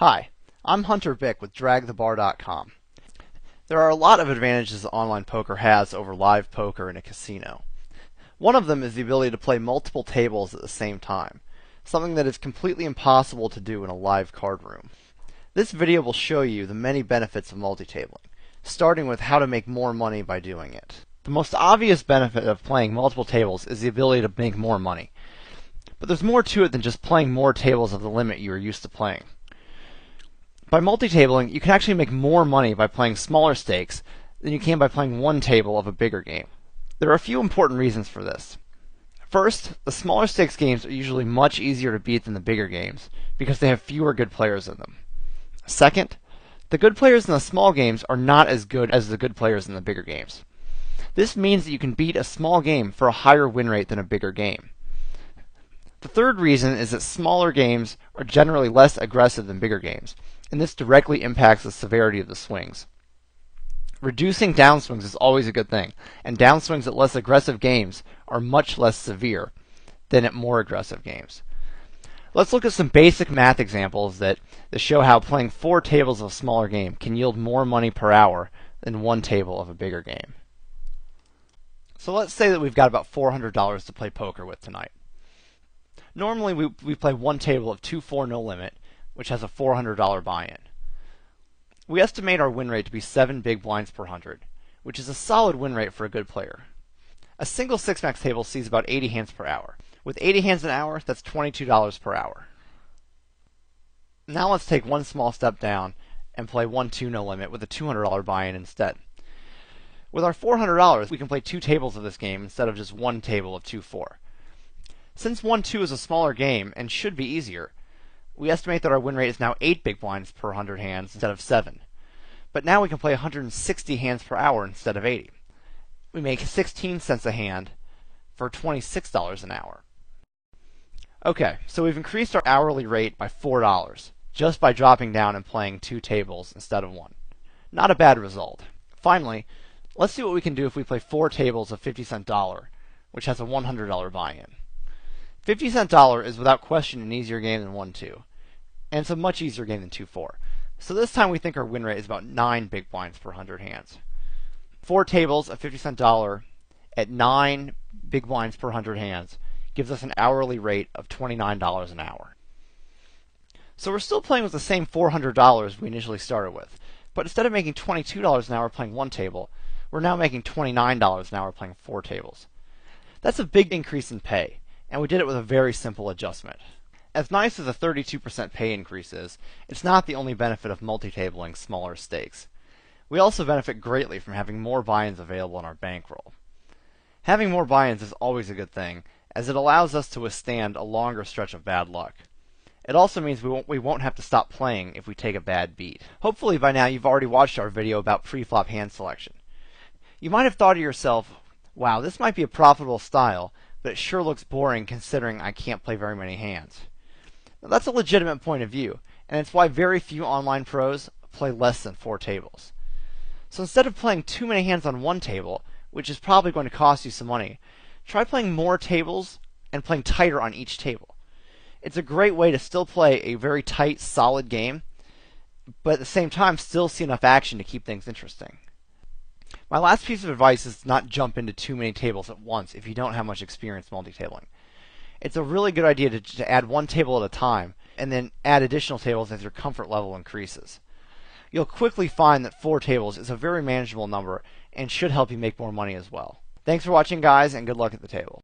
Hi, I'm Hunter Bick with DragTheBar.com. There are a lot of advantages that online poker has over live poker in a casino. One of them is the ability to play multiple tables at the same time, something that is completely impossible to do in a live card room. This video will show you the many benefits of multitabling, starting with how to make more money by doing it. The most obvious benefit of playing multiple tables is the ability to make more money. But there's more to it than just playing more tables of the limit you are used to playing. By multitabling, you can actually make more money by playing smaller stakes than you can by playing one table of a bigger game. There are a few important reasons for this. First, the smaller stakes games are usually much easier to beat than the bigger games because they have fewer good players in them. Second, the good players in the small games are not as good as the good players in the bigger games. This means that you can beat a small game for a higher win rate than a bigger game. The third reason is that smaller games are generally less aggressive than bigger games, and this directly impacts the severity of the swings. Reducing downswings is always a good thing, and downswings at less aggressive games are much less severe than at more aggressive games. Let's look at some basic math examples that show how playing 4 tables of a smaller game can yield more money per hour than one table of a bigger game. So let's say that we've got about $400 to play poker with tonight. Normally we play one table of 2-4 no limit, which has a $400 buy-in. We estimate our win rate to be 7 big blinds per 100, which is a solid win rate for a good player. A single 6-max table sees about 80 hands per hour. With 80 hands an hour, that's $22 per hour. Now let's take one small step down and play 1-2 no limit with a $200 buy-in instead. With our $400, we can play 2 tables of this game instead of just one table of 2-4. Since 1-2 is a smaller game and should be easier, we estimate that our win rate is now 8 big blinds per 100 hands instead of 7. But now we can play 160 hands per hour instead of 80. We make 16 cents a hand for $26 an hour. Okay, so we've increased our hourly rate by $4 just by dropping down and playing 2 tables instead of 1. Not a bad result. Finally, let's see what we can do if we play 4 tables of 50-cent dollar, which has a $100 buy-in. 50-cent dollar is without question an easier game than 1-2, and it's a much easier game than 2-4. So this time we think our win rate is about 9 big blinds per 100 hands. 4 tables of 50-cent dollar at 9 big blinds per 100 hands gives us an hourly rate of $29 an hour. So we're still playing with the same $400 we initially started with, but instead of making $22 an hour playing one table, we're now making $29 an hour playing 4 tables. That's a big increase in pay, and we did it with a very simple adjustment. As nice as a 32% pay increase is, it's not the only benefit of multitabling smaller stakes. We also benefit greatly from having more buy-ins available in our bankroll. Having more buy-ins is always a good thing, as it allows us to withstand a longer stretch of bad luck. It also means we won't have to stop playing if we take a bad beat. Hopefully by now you've already watched our video about pre-flop hand selection. You might have thought to yourself, wow, this might be a profitable style, but it sure looks boring considering I can't play very many hands. Now, that's a legitimate point of view, and it's why very few online pros play less than 4 tables. So instead of playing too many hands on one table, which is probably going to cost you some money, try playing more tables and playing tighter on each table. It's a great way to still play a very tight, solid game, but at the same time still see enough action to keep things interesting. My last piece of advice is to not jump into too many tables at once if you don't have much experience multitabling. It's a really good idea to add one table at a time, and then add additional tables as your comfort level increases. You'll quickly find that 4 tables is a very manageable number and should help you make more money as well. Thanks for watching, guys, and good luck at the table.